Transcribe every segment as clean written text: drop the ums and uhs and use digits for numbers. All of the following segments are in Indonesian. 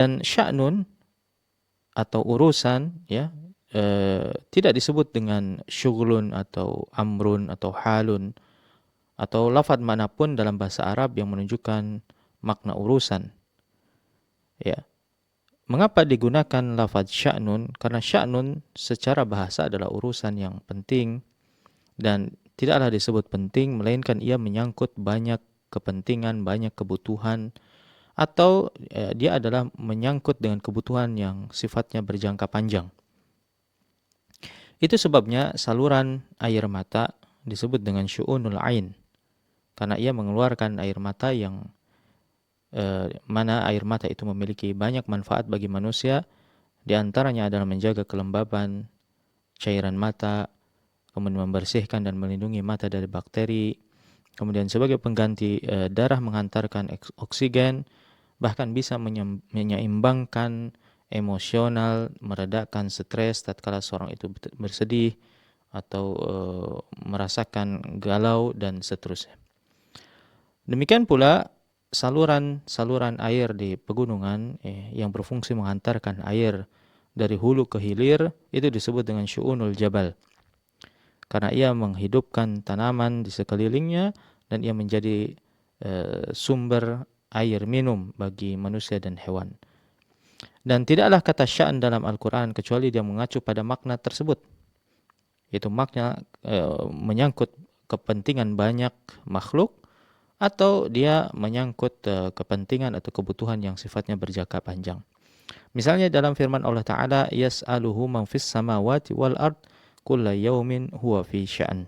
Dan sya'nun atau urusan, ya, tidak disebut dengan syughlun atau amrun atau halun atau lafadz manapun dalam bahasa Arab yang menunjukkan makna urusan. Ya. Mengapa digunakan lafadz sya'nun? Karena sya'nun secara bahasa adalah urusan yang penting dan tidaklah disebut penting melainkan ia menyangkut banyak kepentingan, banyak kebutuhan, atau dia adalah menyangkut dengan kebutuhan yang sifatnya berjangka panjang. Itu sebabnya saluran air mata disebut dengan syu'unul ain, karena ia mengeluarkan air mata yang mana air mata itu memiliki banyak manfaat bagi manusia. Di antaranya adalah menjaga kelembaban cairan mata, kemudian membersihkan dan melindungi mata dari bakteri, kemudian sebagai pengganti darah mengantarkan oksigen, bahkan bisa menyeimbangkan emosional, meredakan stres tatkala seorang itu bersedih atau merasakan galau dan seterusnya. Demikian pula saluran air di pegunungan yang berfungsi menghantarkan air dari hulu ke hilir itu disebut dengan syu'unul jabal. Karena ia menghidupkan tanaman di sekelilingnya dan ia menjadi sumber air minum bagi manusia dan hewan. Dan tidaklah kata sya'n dalam Al-Quran kecuali dia mengacu pada makna tersebut. Yaitu makna menyangkut kepentingan banyak makhluk atau dia menyangkut kepentingan atau kebutuhan yang sifatnya berjangka panjang. Misalnya dalam firman Allah Ta'ala, yas'aluhu man fis samawati wal ard kulla yaumin huwa fi sya'n.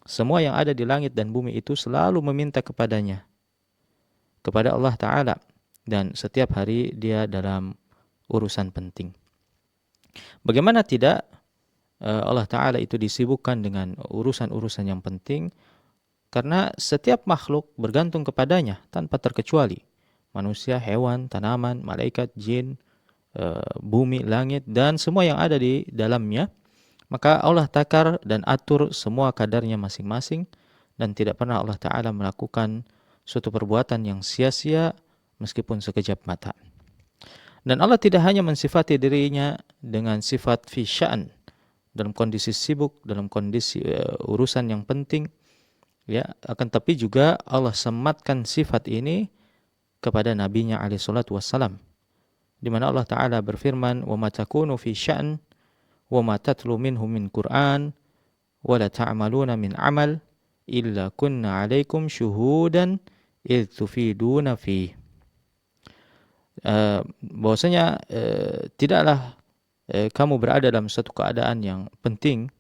Semua yang ada di langit dan bumi itu selalu meminta kepadanya, kepada Allah Ta'ala, dan setiap hari dia dalam urusan penting. Bagaimana tidak Allah Ta'ala itu disibukkan dengan urusan-urusan yang penting, karena setiap makhluk bergantung kepadanya tanpa terkecuali. Manusia, hewan, tanaman, malaikat, jin, bumi, langit, dan semua yang ada di dalamnya. Maka Allah takar dan atur semua kadarnya masing-masing, dan tidak pernah Allah Ta'ala melakukan suatu perbuatan yang sia-sia meskipun sekejap mata. Dan Allah tidak hanya mensifati dirinya dengan sifat fi sya'an, dalam kondisi sibuk, dalam kondisi urusan yang penting, ya, akan tapi juga Allah sematkan sifat ini kepada nabinya alaihi salatu wassalam, di mana Allah Ta'ala berfirman, wa ma takunu fi sya'n wa ma tatlu minhu min Qur'an wa la ta'maluna min amal illa kunna 'alaikum syuhudan idh tufiduna fi. Bahwasanya tidaklah kamu berada dalam satu keadaan yang penting,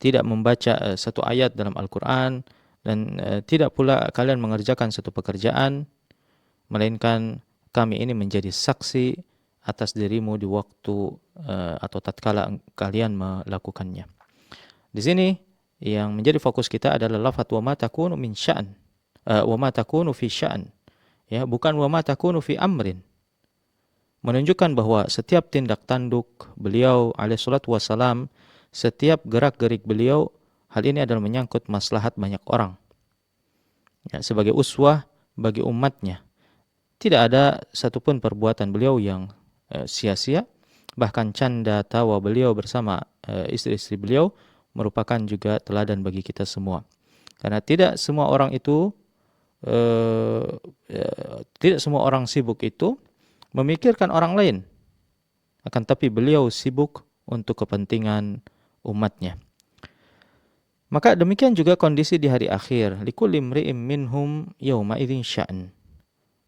tidak membaca satu ayat dalam Al-Quran, dan tidak pula kalian mengerjakan satu pekerjaan, melainkan kami ini menjadi saksi atas dirimu di waktu atau tatkala kalian melakukannya. Di sini yang menjadi fokus kita adalah lafaz wa ma takunu min sya'n, wa ma takunu fi sya'n, ya, bukan wa ma takunu fi amrin. Menunjukkan bahwa setiap tindak tanduk beliau alaihi salatu wassalam, setiap gerak-gerik beliau, hal ini adalah menyangkut maslahat banyak orang. Ya, sebagai uswah bagi umatnya. Tidak ada satupun perbuatan beliau yang sia-sia. Bahkan canda tawa beliau bersama istri-istri beliau merupakan juga teladan bagi kita semua. Karena tidak semua orang itu, tidak semua orang sibuk itu memikirkan orang lain. Akan tapi beliau sibuk untuk kepentingan umatnya. Maka demikian juga kondisi di hari akhir. Likulli imri'im minhum yawma idzin sya'n.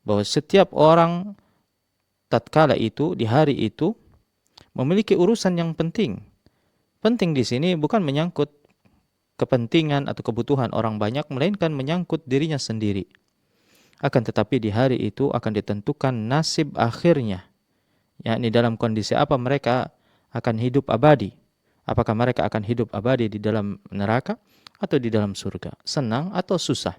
Bahwa setiap orang tatkala itu, di hari itu, memiliki urusan yang penting. Penting di sini bukan menyangkut kepentingan atau kebutuhan orang banyak, melainkan menyangkut dirinya sendiri. Akan tetapi di hari itu akan ditentukan nasib akhirnya. Yakni dalam kondisi apa mereka akan hidup abadi. Apakah mereka akan hidup abadi di dalam neraka atau di dalam surga, senang atau susah.